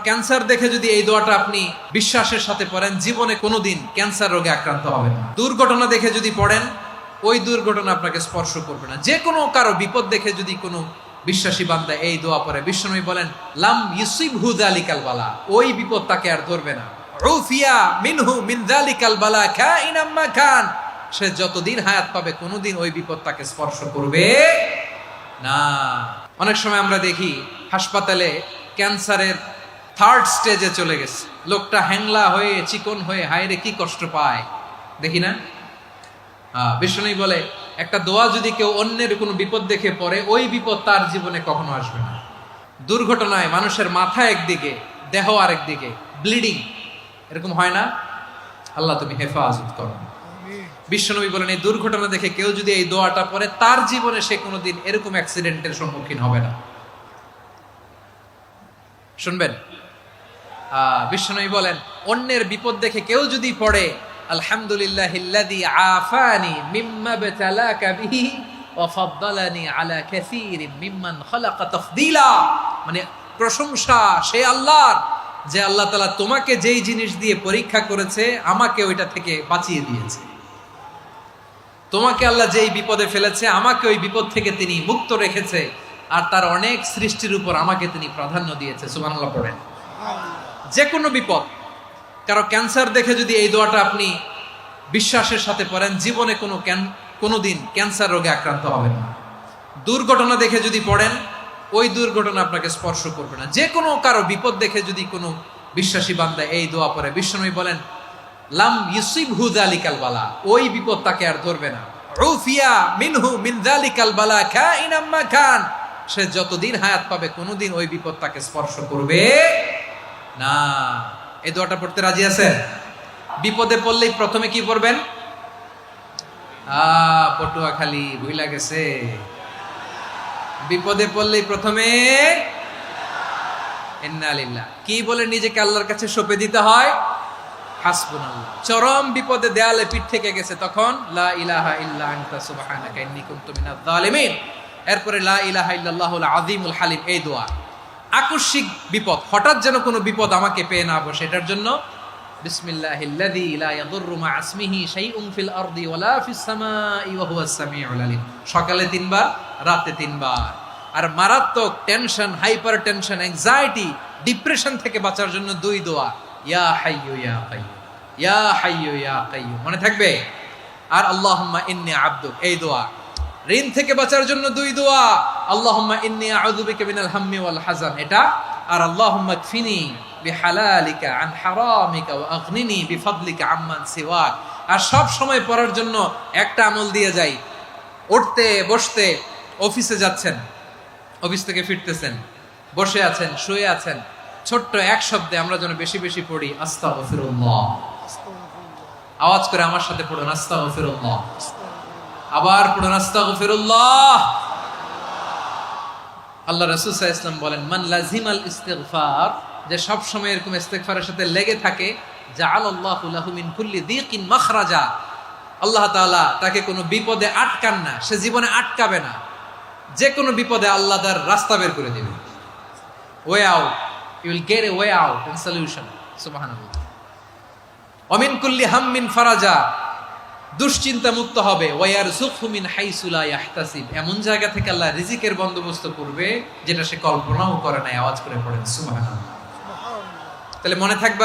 Cancer দেখে যদি এই দোয়াটা আপনি বিশ্বাসের সাথে পড়েন, জীবনে কোনোদিন ক্যান্সার রোগে আক্রান্ত হবেন না। দুর্ঘটনা দেখে যদি পড়েন, ওই দুর্ঘটনা আপনাকে স্পর্শ করবে না। যে কোনো কারো বিপদ দেখে যদি কোনো বিশ্বাসী বান্দা এই দোয়া পড়ে, বিশ্বনবী বলেন লাম ইউসিবহু যালিকাল বালা, ওই বিপদ তাকে আর ধরবে না। উফিয়া মিনহু মিন যালিকাল বালা কাইনাম মা কান, সে যতদিন হায়াত পাবে কোনোদিন ওই বিপদ তাকে স্পর্শ করবে না। অনেক সময় আমরা দেখি হাসপাতালে ক্যান্সারের থার্ড স্টেজে চলে গেছে, লোকটা হ্যাংলা হয়ে চিকন হয়ে হায়রে কি কষ্ট পায় দেখি না। বিষ্ণু বলে একটা দোয়া যদি কেউ অন্যের কোনো বিপদ দেখে পড়ে, ওই বিপদ তার জীবনে কখনো আসবে না। দুর্ঘটনায় মানুষের মাথা একদিকে, দেহ আরেকদিকে, ব্লিডিং, এরকম হয় না? আল্লাহ তুমি হেফাজত করো। বিশ্বনবী বলেন এই দুর্ঘটনা দেখে কেউ যদি এই দোয়াটা পড়ে, তার জীবনে সে কোনোদিন এরকম অ্যাক্সিডেন্টের সম্মুখীন হবে না। শুনবেন, বিশ্বনবী বলেন অন্যের বিপদ দেখে কেউ যদি পড়ে, আলহামদুলিল্লাহিল্লাযী আফানি মিম্মা বতালাকা বিহি ওয়া ফাদ্দালানি আলা কাসীরিন মিম্মান খালাকা তাফদীলা, মানে প্রশংসা সেই আল্লাহর, যে আল্লাহ তাআলা তোমাকে যেই জিনিস দিয়ে পরীক্ষা করেছে আমাকে ওইটা থেকে বাঁচিয়ে দিয়েছে। তোমাকে আল্লাহ যেই বিপদে ফেলেছে আমাকে ওই বিপদ থেকে তিনি মুক্ত রেখেছে, আর তার অনেক সৃষ্টির উপর আমাকে তিনি প্রাধান্য দিয়েছে। সুবহানাল্লাহ পড়েন। যে কোনো বিপদ, কারো ক্যান্সার দেখে যদি এই দোয়াটা আপনি বিশ্বাসের সাথে পড়েন, জীবনে কোনোদিন ক্যান্সার রোগে আক্রান্ত হবেন না। দুর্ঘটনা দেখে যদি পড়েন, ওই দুর্ঘটনা আপনাকে স্পর্শ করবে না। যে কোনো কারো বিপদ দেখে যদি কোনো বিশ্বাসী বান্দা এই দোয়া পড়ে, বিশ্বনবী বলেন লাম ইউসিবহু যালিকাল বালা, ওই বিপদ তাকে আর ধরবে না। উফিয়া মিনহু মিন যালিকাল বালা কাইনাম মা কান, সে যতদিন হায়াত পাবে কোনোদিন ওই বিপদ তাকে স্পর্শ করবে না। এই দোয়াটা পড়তে রাজি আছেন? বিপদে পড়লেই প্রথমে কি পড়বেন? পটুয়াখালী ভুইলা গেছে। বিপদে পড়লেই প্রথমে ইন্না লিল্লাহ কি বলে নিজেকে আল্লাহর কাছে সঁপে দিতে হয়? হাসবুনাল্লাহ। চরম বিপদে দেয়ালে পিঠ থেকে গেছে, তখন লা ইলাহা ইল্লা আনতা সুবহানাকা ইন্নী কুনতু মিনাজ জালিমিন। এরপরে লা ইলাহা ইল্লাল্লাহুল আযীমুল হালিম, এই দোয়া। আকস্মিক বিপদ, হঠাৎ যেন কোনো বিপদ আমাকে পেয়ে না বসে, এটার জন্য বিসমিল্লাহিল্লাযী লা ইয়াদুররু মা ইসমিহি শাইউন ফিল আরদি ওয়ালা ফিস সামাই ওয়া হুয়াস সামিউল আলিম। সকালে 3 বার, রাতে 3 বার। আর মারাত্মক tension, hyper tension, anxiety, depression থেকে বাঁচার জন্য 2 দোয়া, ইয়া হাইয়্যু ইয়া কাইয়্যুম, ইয়া হাইয়্যু ইয়া কাইয়্যুম, মনে থাকবে? আর আল্লাহুম্মা ইন্নী আবদুক, এই দোয়া। ঋণ থেকে বাঁচার জন্য 2 দোয়া, আল্লাহুম্মা ইন্নী আউযু বিকা মিনাল হাম্মি ওয়াল হাযান, এটা। আর আল্লাহুম্মা কফিনি বিহালালিকা আন হারামিকা ওয়া আগনিনি বিফাদলিকা আম্মান সিওয়াক। আর সব সময় পড়ার জন্য একটা আমল দিয়ে যাই, উঠতে বসতে, অফিসে যাচ্ছেন, অফিস থেকে ফিরতেছেন, বসে আছেন, শুয়ে আছেন, ছোট্ট এক শব্দে আমরা যেন বেশি বেশি পড়ি আস্তাগফিরুল্লাহ। আওয়াজ করে আমার সাথে পড়ুন আস্তাগফিরুল্লাহ। আবার পড়ুন আস্তাগফিরুল্লাহ। আল্লাহ রাসূল সাল্লাল্লাহু আলাইহি ওয়াসাল্লাম বলেন মান লাজিমাল ইস্তিগফার, যে সব সময় এরকম ইস্তিগফারের সাথে লেগে থাকে, জাআলাল্লাহু লাহু মিন কুল্লি যিকিন মাখরাজা, আল্লাহ তাআলা তাকে কোনো বিপদে আটকান না, সে জীবনে আটকাবে না। যে কোনো বিপদে আল্লাহ তার রাস্তা বের করে দিবে, way out, you will get a way out and solution. সুবহানাল্লাহ। ওয়া মিন কুল্লি হাম্মিন ফারাজা, দুশ্চিন্তা মুক্ত হবে। ওয়ায়ারযুকহু মিন হাইসু লা ইয়াহতাসিব, এমন জায়গা থেকে আল্লাহ রিজিকের বন্দোবস্ত করবে যেটা সে কল্পনাও করে নাই। আওয়াজ করে পড়েন সুবহানাল্লাহ। তাহলে মনে থাকবে